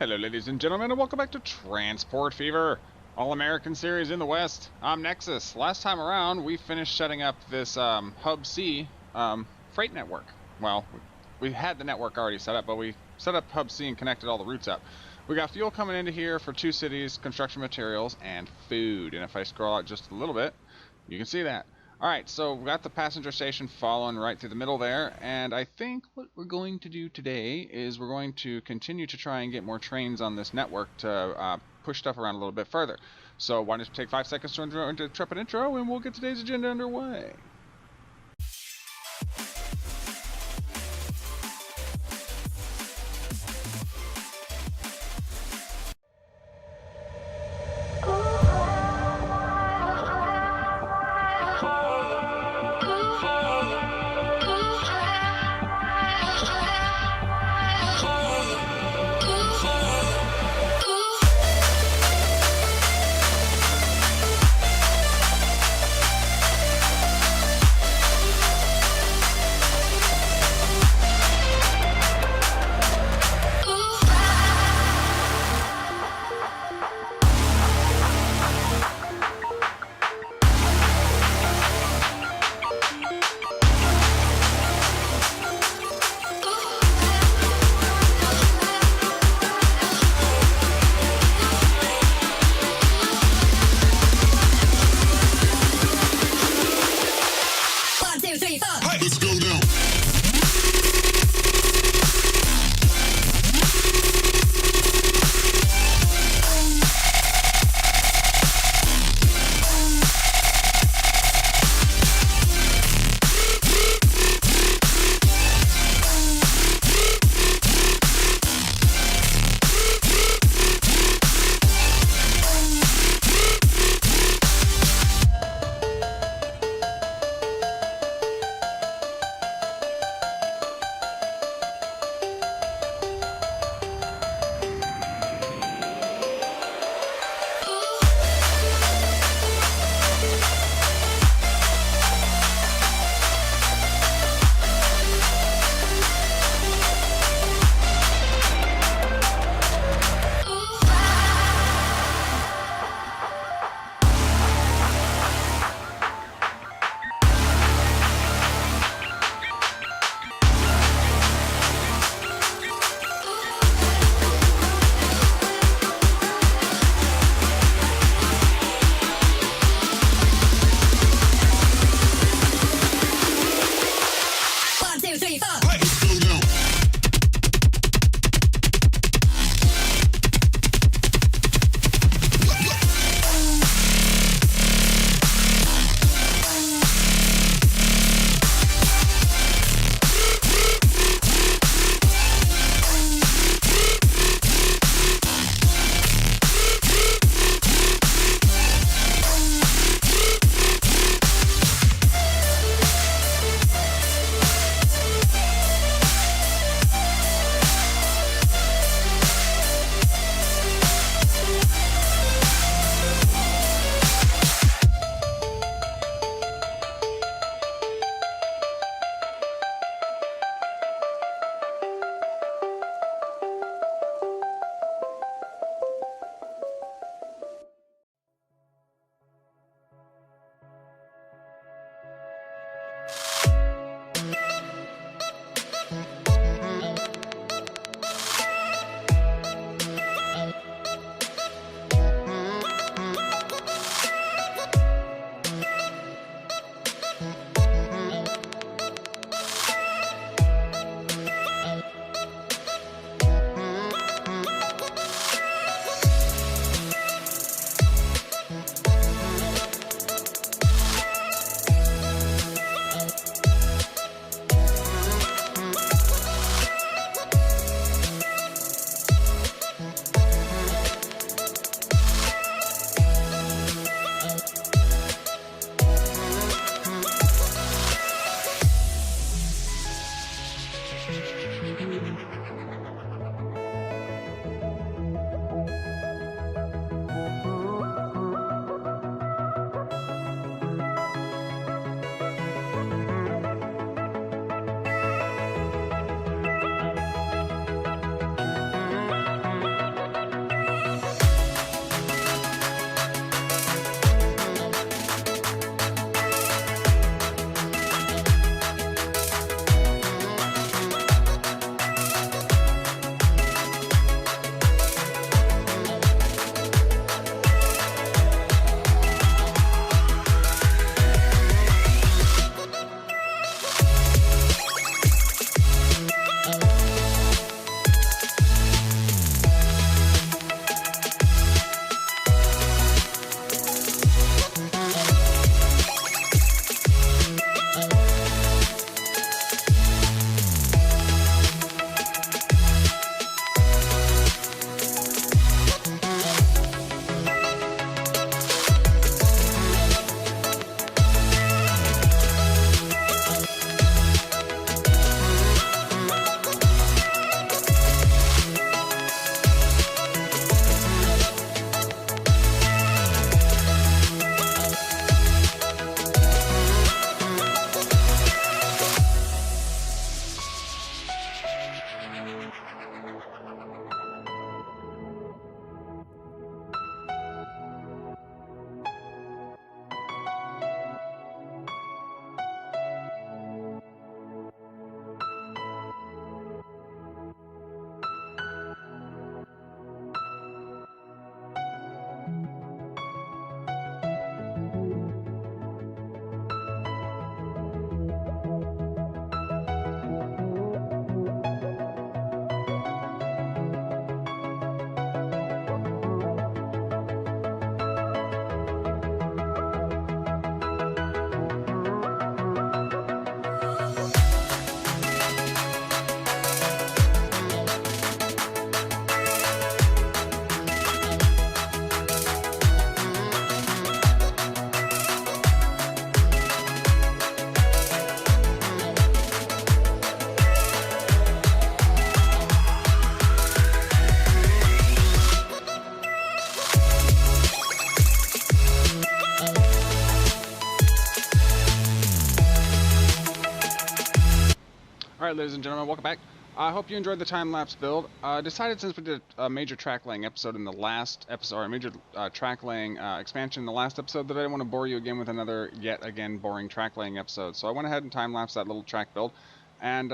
Hello ladies and gentlemen, and welcome back to Transport Fever, All-American Series in the West. I'm Nexxus. Last time around, we finished setting up this Hub C freight network. Well, we had the network already set up, but we set up Hub C and connected all the routes up. We got fuel coming into here for 2 cities, construction materials, and food. And if I scroll out just a little bit, you can see that. Alright, so we got the passenger station following right through the middle there, and I think what we're going to do today is we're going to continue to try and get more trains on this network to push stuff around a little bit further. So why don't you take 5 seconds to intro into Intrepid Intro, and we'll get today's agenda underway. Alright, ladies and gentlemen, welcome back. I hope you enjoyed the time-lapse build. Decided since we did a major track laying episode in the last episode, or a major track laying expansion in the last episode, that I didn't want to bore you again with another, yet again, boring track laying episode. So I went ahead and time-lapsed that little track build, and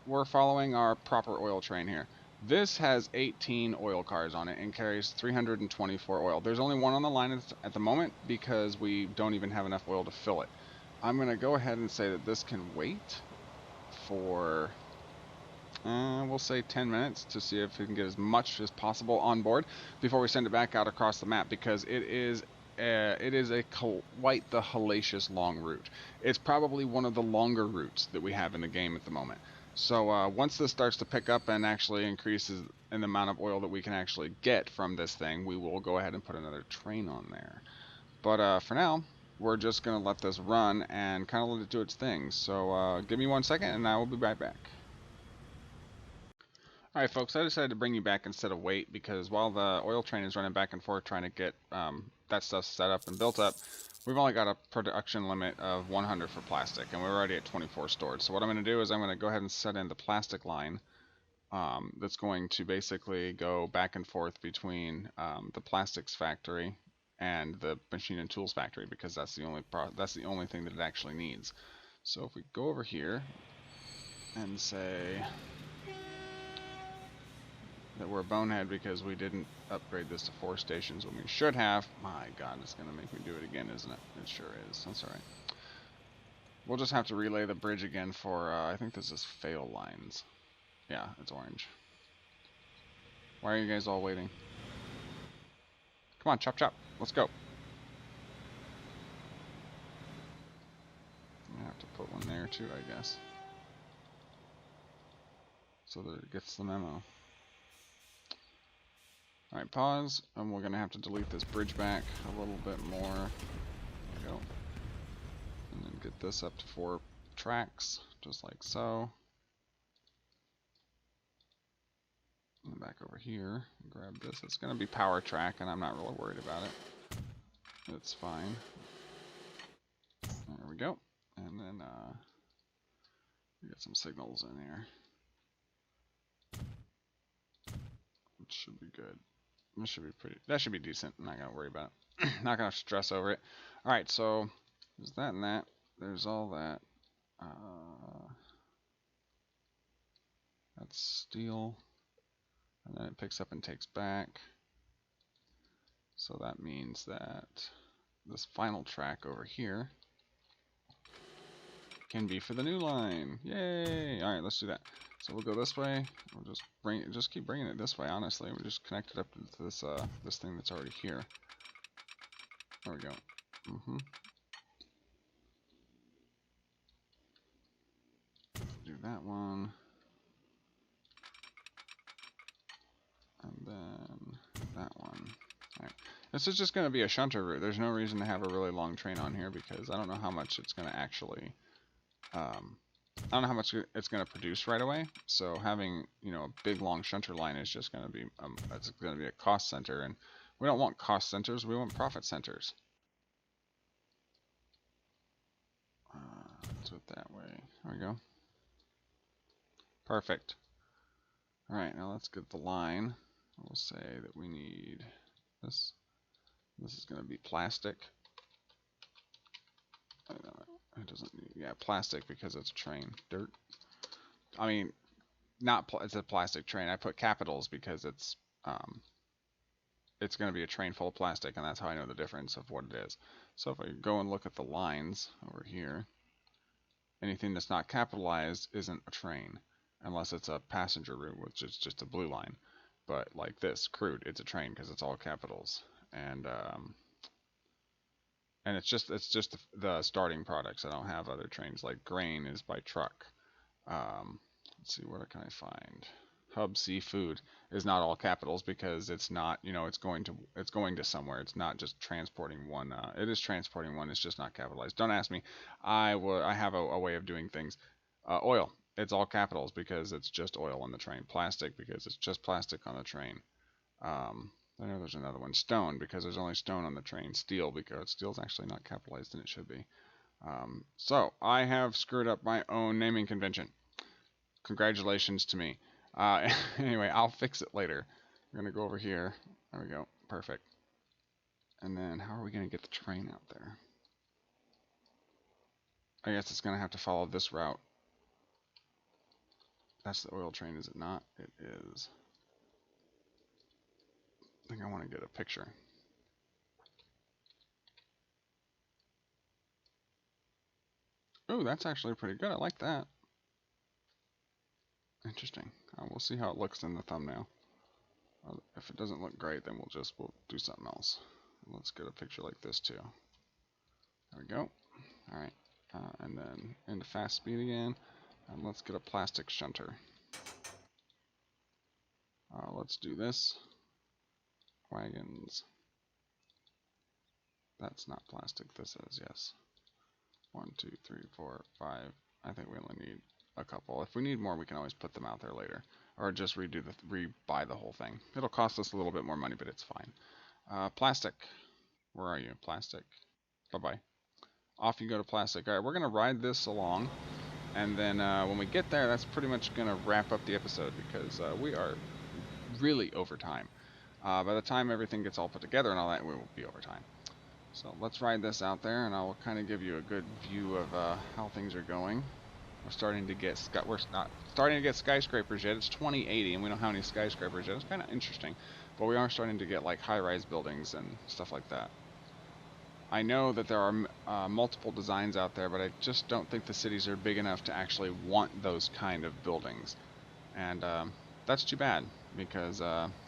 we're following our proper oil train here. This has 18 oil cars on it and carries 324 oil. There's only one on the line at the moment because we don't even have enough oil to fill it. I'm going to go ahead and say that this can wait for, we'll say 10 minutes to see if we can get as much as possible on board before we send it back out across the map, because it is quite the hellacious long route. It's probably one of the longer routes that we have in the game at the moment. So once this starts to pick up and actually increases in the amount of oil that we can actually get from this thing, we will go ahead and put another train on there. But for now, we're just going to let this run and kind of let it do its thing. So give me 1 second and I will be right back. Alright folks, I decided to bring you back instead of wait, because while the oil train is running back and forth trying to get that stuff set up and built up, we've only got a production limit of 100 for plastic, and we're already at 24 stored. So what I'm going to do is I'm going to go ahead and set in the plastic line that's going to basically go back and forth between the plastics factory and the machine and tools factory, because that's the only thing that it actually needs. So if we go over here and say that we're a bonehead because we didn't upgrade this to 4 stations when we should have. My god, it's going to make me do it again, isn't it? It sure is. That's alright. We'll just have to relay the bridge again for, I think this is fail lines. Yeah, it's orange. Why are you guys all waiting? Come on, chop chop. Let's go. I have to put one there too, I guess. So that it gets the memo. Alright, pause, and we're going to have to delete this bridge back a little bit more. There we go. And then get this up to 4 tracks, just like so. And back over here, grab this. It's going to be power track, and I'm not really worried about it. It's fine. There we go. And then we got some signals in here. Which should be good. This should be that should be decent. I'm not going to worry about it. Not going to stress over it. Alright, so there's that and that. There's all that. That's steel. And then it picks up and takes back. So that means that this final track over here can be for the new line. Yay! Alright, let's do that. So we'll go this way. We'll just keep bringing it this way. Honestly, we'll just connect it up to this this thing that's already here. There we go. Do that one, and then that one. All right. This is just going to be a shunter route. There's no reason to have a really long train on here because I don't know how much it's going to actually. I don't know how much it's going to produce right away, so having, you know, a big long shunter line is just going to be it's going to be a cost center, and we don't want cost centers, we want profit centers. Let's do it that way. There we go. Perfect. All right, now let's get the line. We'll say that we need this. This is going to be plastic. It doesn't need, yeah, plastic because it's a train. Dirt. I mean, it's a plastic train. I put capitals because it's going to be a train full of plastic, and that's how I know the difference of what it is. So if I go and look at the lines over here, anything that's not capitalized isn't a train, unless it's a passenger route, which is just a blue line. But like this, crude, it's a train because it's all capitals. And it's just the starting products. I don't have other trains. Like grain is by truck. Let's see, what can I find? Hub Seafood is not all capitals because it's not, you know, it's going to somewhere. It's not just transporting one. It is transporting one. It's just not capitalized. Don't ask me. I have a way of doing things. Oil. It's all capitals because it's just oil on the train. Plastic because it's just plastic on the train. I know there's another one. Stone, because there's only stone on the train. Steel, because steel's actually not capitalized and it should be. So, I have screwed up my own naming convention. congratulations to me. Anyway, I'll fix it later. We're gonna go over here. There we go. Perfect. And then how are we gonna get the train out there? I guess it's gonna have to follow this route. That's the oil train, is it not? It is. I think I want to get a picture. Ooh, that's actually pretty good. I like that. Interesting. We'll see how it looks in the thumbnail. If it doesn't look great, then we'll do something else. Let's get a picture like this too. There we go. All right, and then into fast speed again, and let's get a plastic shunter. Let's do this. Wagons. That's not plastic. This is, yes. 1, 2, 3, 4, 5. I think we only need a couple. If we need more, we can always put them out there later, or just rebuy the whole thing. It'll cost us a little bit more money, but it's fine. Plastic. Where are you? Plastic. Bye-bye. Off you go to plastic. All right, we're gonna ride this along, and then when we get there, that's pretty much gonna wrap up the episode because we are really over time. By the time everything gets all put together and all that, we will be over time. So let's ride this out there, and I'll kind of give you a good view of how things are going. We're starting to get not starting to get skyscrapers yet. It's 2080, and we don't have any skyscrapers yet. It's kind of interesting, but we are starting to get like high-rise buildings and stuff like that. I know that there are multiple designs out there, but I just don't think the cities are big enough to actually want those kind of buildings, and that's too bad because,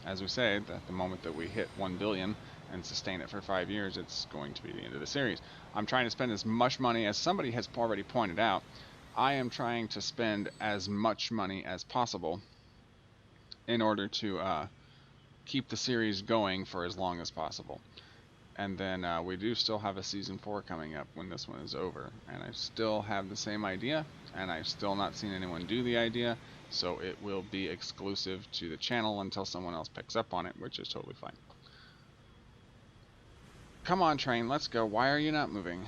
as we say, at the moment that we hit 1 billion and sustain it for 5 years, it's going to be the end of the series. I'm trying to spend as much money as somebody has already pointed out. I am trying to spend as much money as possible in order to keep the series going for as long as possible. And then we do still have a season 4 coming up when this one is over, and I still have the same idea, and I've still not seen anyone do the idea, so it will be exclusive to the channel until someone else picks up on it, which is totally fine. Come on, train, let's go. Why are you not moving?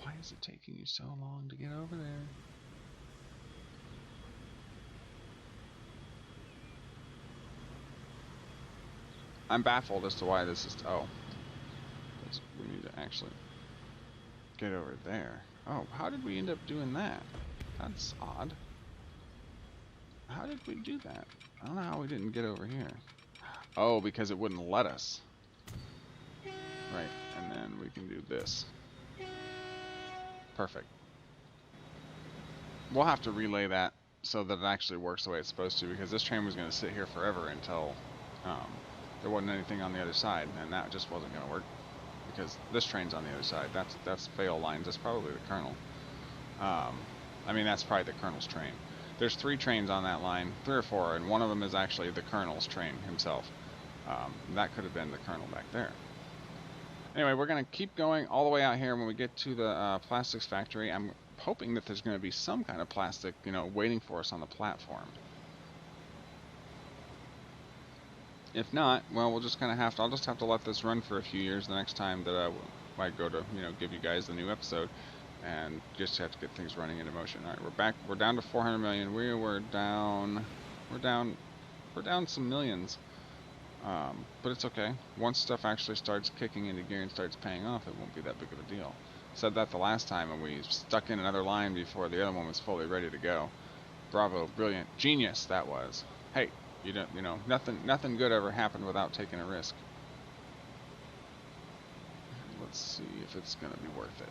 Why is it taking you so long to get over there? I'm baffled as to why this is... Oh. We need to actually get over there. Oh, how did we end up doing that? That's odd. How did we do that? I don't know how we didn't get over here. Oh, because it wouldn't let us. Right, and then we can do this. Perfect. We'll have to relay that so that it actually works the way it's supposed to, because this train was going to sit here forever until there wasn't anything on the other side, and that just wasn't going to work because this train's on the other side. That's fail lines. That's probably the Colonel. I mean, that's probably the Colonel's train. There's 3 trains on that line, 3 or 4, and one of them is actually the Colonel's train himself. That could have been the Colonel back there. Anyway, we're going to keep going all the way out here. When we get to the plastics factory, I'm hoping that there's going to be some kind of plastic, waiting for us on the platform. If not, well, we'll just kind of I'll just have to let this run for a few years the next time that I go to, give you guys the new episode, and just have to get things running into motion. All right, we're back. We're down to 400 million. We're down some millions. But it's okay. Once stuff actually starts kicking into gear and starts paying off, it won't be that big of a deal. Said that the last time, and we stuck in another line before the other one was fully ready to go. Bravo, brilliant, genius that was. Hey, nothing good ever happened without taking a risk. Let's see if it's gonna be worth it.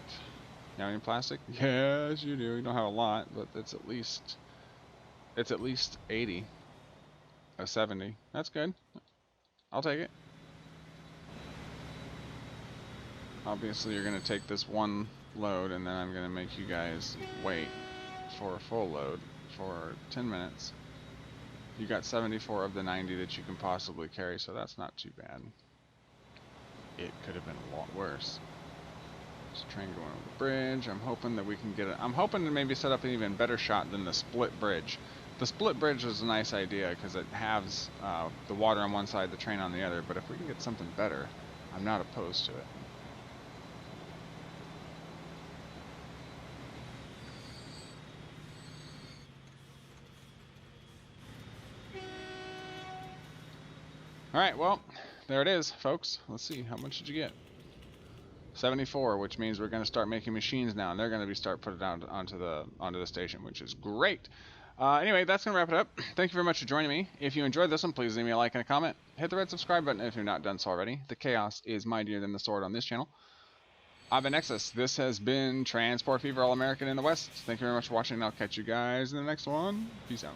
You have any plastic? Yes, you do. You don't have a lot, but it's at least 80. 70. That's good. I'll take it. Obviously, you're going to take this one load, and then I'm going to make you guys wait for a full load for 10 minutes. You got 74 of the 90 that you can possibly carry, so that's not too bad. It could have been a lot worse. There's a train going over the bridge. I'm hoping that we can get it. I'm hoping to maybe set up an even better shot than the split bridge. The split bridge was a nice idea because it halves the water on one side, the train on the other, but if we can get something better, I'm not opposed to it. All right, well, there it is, folks. Let's see, how much did you get? 74, which means we're going to start making machines now, and they're going to start putting it down onto the station, which is great. Anyway, that's going to wrap it up. Thank you very much for joining me. If you enjoyed this one, please leave me a like and a comment. Hit the red subscribe button if you're not done so already. The chaos is mightier than the sword on this channel. I've been Nexxus. This has been Transport Fever All-American in the West. Thank you very much for watching, and I'll catch you guys in the next one. Peace out.